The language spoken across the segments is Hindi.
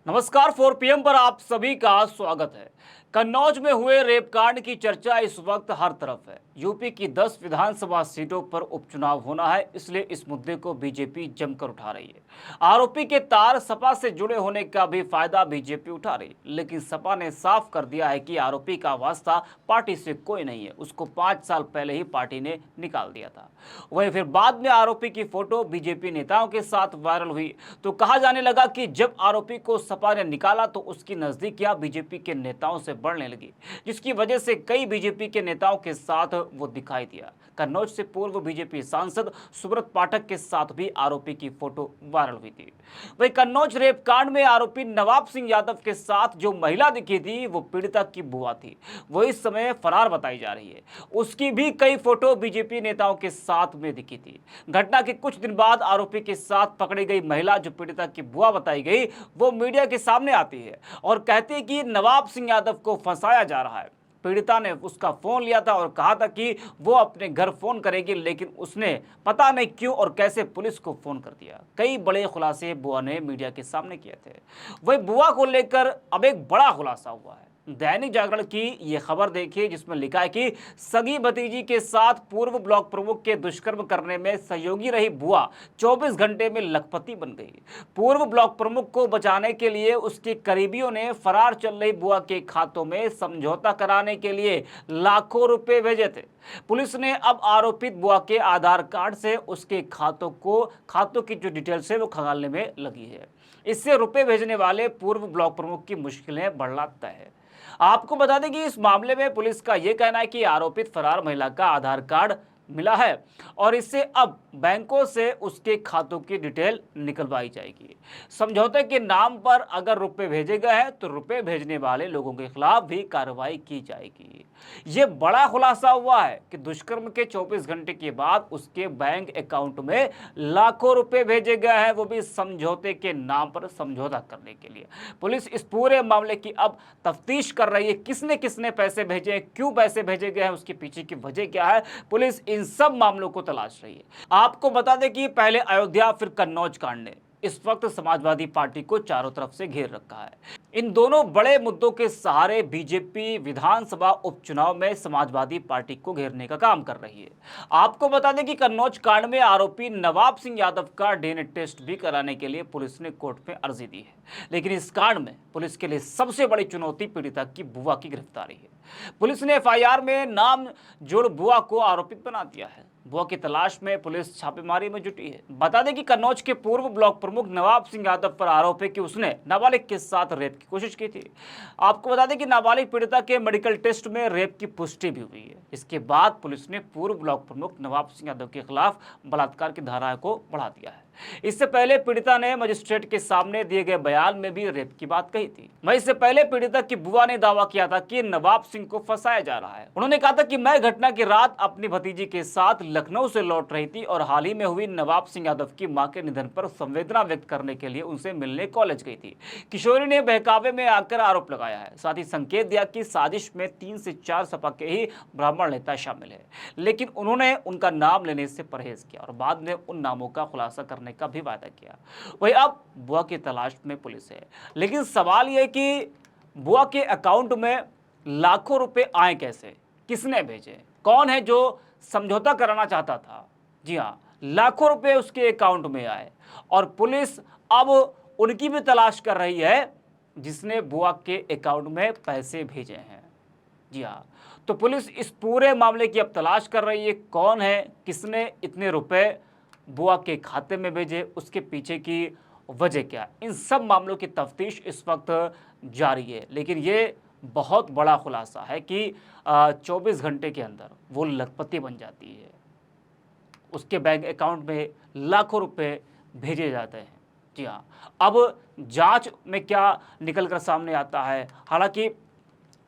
नमस्कार। 4 PM पर आप सभी का स्वागत है। कन्नौज में हुए रेप कांड की चर्चा इस वक्त हर तरफ है। यूपी की 10 विधानसभा सीटों पर उपचुनाव होना है, इसलिए इस मुद्दे को बीजेपी जमकर उठा रही है। आरोपी के तार सपा से जुड़े होने का भी फायदा बीजेपी उठा रही है, लेकिन सपा ने साफ कर दिया है कि आरोपी का वास्ता पार्टी से कोई नहीं है। उसको 5 साल पहले ही पार्टी ने निकाल दिया था। वहीं फिर बाद में आरोपी की फोटो बीजेपी नेताओं के साथ वायरल हुई तो कहा जाने लगा कि जब आरोपी को सपा ने निकाला तो उसकी नजदीकियां बीजेपी के नेताओं से बढ़ने लगी, जिसकी वजह से कई बीजेपी के नेताओं के साथ वो दिखाई दिया। कन्नौज से पूर्व बीजेपी सांसद सुब्रत पाठक के साथ भी आरोपी की फोटो वायरल हुई थी। वहीं कन्नौज रेप कांड में आरोपी नवाब सिंह यादव के साथ जो महिला दिखी थी वो पीड़िता की बुआ थी। वो इस समय फरार बताई जा रही है। उसकी भी कई फोटो बीजेपी नेताओं के साथ में दिखी थी। घटना के कुछ दिन बाद आरोपी के साथ पकड़ी गई महिला जो पीड़िता की बुआ बताई गई, वो मीडिया के सामने आती है और कहती है कि नवाब सिंह यादव को फंसाया जा रहा है। पीड़िता ने उसका फोन लिया था और कहा था कि वो अपने घर फोन करेगी, लेकिन उसने पता नहीं क्यों और कैसे पुलिस को फोन कर दिया। कई बड़े खुलासे बुआ ने मीडिया के सामने किए थे। वही बुआ को लेकर अब एक बड़ा खुलासा हुआ है। दैनिक जागरण की यह खबर देखिए, जिसमें लिखा है कि सगी भतीजी के साथ पूर्व ब्लॉक प्रमुख के दुष्कर्म करने में सहयोगी रही बुआ 24 घंटे में लखपति बन गई। पूर्व ब्लॉक प्रमुख को बचाने के लिए उसके करीबियों ने फरार चल रही बुआ के खातों में समझौता कराने के लिए लाखों रुपए भेजे थे। पुलिस ने अब आरोपित बुआ के आधार कार्ड से उसके खातों की जो डिटेल्स है वो खंगालने में लगी है। इससे रुपए भेजने वाले पूर्व ब्लॉक प्रमुख की मुश्किलें बढ़लाता है। आपको बता दें कि इस मामले में पुलिस का यह कहना है कि आरोपित फरार महिला का आधार कार्ड मिला है और इससे अब बैंकों से उसके खातों की डिटेल निकलवाई जाएगी। समझौते के नाम पर अगर रुपए भेजे गए हैं तो रुपए भेजने वाले लोगों के खिलाफ भी कार्रवाई की जाएगी। यह बड़ा खुलासा हुआ है कि दुष्कर्म के 24 घंटे के बाद उसके बैंक अकाउंट में लाखों रुपए भेजे गए हैं, वो भी समझौते के नाम पर समझौता करने के लिए। पुलिस इस पूरे मामले की अब तफ्तीश कर रही है, किसने किसने पैसे भेजे हैं, क्यों पैसे भेजे गए हैं, उसके पीछे की वजह क्या है। पुलिस इन सब मामलों को तलाश रही है। आपको बता दें कि पहले अयोध्या फिर कन्नौज कांड ने इस वक्त समाजवादी पार्टी को चारों तरफ से घेर रखा है। इन दोनों बड़े मुद्दों के सहारे बीजेपी विधानसभा उपचुनाव में समाजवादी पार्टी को घेरने का काम कर रही है। आपको बता दें कि कन्नौज कांड में आरोपी नवाब सिंह यादव का डीएनए टेस्ट भी कराने के लिए पुलिस ने कोर्ट में अर्जी दी है, लेकिन इस कांड में पुलिस के लिए सबसे बड़ी चुनौती पीड़िता की बुआ की गिरफ्तारी है। पुलिस ने एफआईआर में नाम जोड़ बुआ को आरोपित बना दिया है। बुआ की तलाश में पुलिस छापेमारी में जुटी है। बता दें कि कन्नौज के पूर्व ब्लॉक प्रमुख नवाब सिंह यादव पर आरोप है कि उसने नाबालिग के साथ रेप की कोशिश की थी। आपको बता दें कि नाबालिग पीड़िता के मेडिकल टेस्ट में रेप की पुष्टि भी हुई है। इसके बाद पुलिस ने पूर्व ब्लॉक प्रमुख नवाब सिंह यादव के खिलाफ बलात्कार की धारा को बढ़ा दिया है। इससे पहले पीड़िता ने मजिस्ट्रेट के सामने दिए गए बयान में भी रेप की बात कही थी। वहीं इससे पहले पीड़िता की बुआ ने दावा किया था कि नवाब सिंह को फंसाया जा रहा है। उन्होंने कहा था कि मैं घटना की रात अपनी भतीजी के साथ लखनऊ से लौट रही थी और हाल ही में हुई नवाब सिंह यादव की मां के निधन पर संवेदना व्यक्त करने के लिए उनसे मिलने कॉलेज गई थी। किशोरी ने बहकावे में आकर आरोप लगाया है। साथ ही संकेत दिया कि साजिश में 3 से 4 सपा के ही ब्राह्मण नेता शामिल है, लेकिन उन्होंने उनका नाम लेने से परहेज किया और बाद में उन नामों का खुलासा करने का भी वादा किया। वही अब बुआ की तलाश में पुलिस है, लेकिन सवाल यह कि बुआ के अकाउंट में लाखों रुपए आए कैसे, किसने भेजे, कौन है जो समझौता कराना चाहता था। जी हां, लाखों रुपए उसके अकाउंट में आए और पुलिस अब उनकी भी तलाश कर रही है जिसने बुआ के अकाउंट में पैसे भेजे हैं। जी हां, तो पुलिस इस पूरे मामले की अब तलाश कर रही है, कौन है, किसने इतने रुपए बुआ के खाते में भेजे, उसके पीछे की वजह क्या। इन सब मामलों की तफ्तीश इस वक्त जारी है, लेकिन ये बहुत बड़ा खुलासा है कि 24 घंटे के अंदर वो लखपति बन जाती है। उसके बैंक अकाउंट में लाखों रुपए भेजे जाते हैं। जी हाँ, अब जांच में क्या निकल कर सामने आता है। हालांकि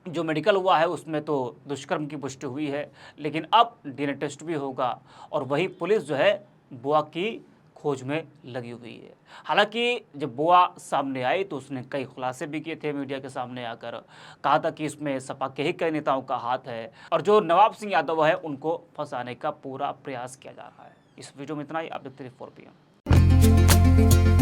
जो मेडिकल हुआ है उसमें तो दुष्कर्म की पुष्टि हुई है, लेकिन अब डीएनए टेस्ट भी होगा और वही पुलिस जो है बुआ की खोज में लगी हुई है। हालांकि जब बुआ सामने आई तो उसने कई खुलासे भी किए थे मीडिया के सामने आकर। कहा था कि इसमें सपा के ही कई नेताओं का हाथ है और जो नवाब सिंह यादव है उनको फंसाने का पूरा प्रयास किया जा रहा है। इस वीडियो में इतना ही। आप देखते रहिए 4 PM।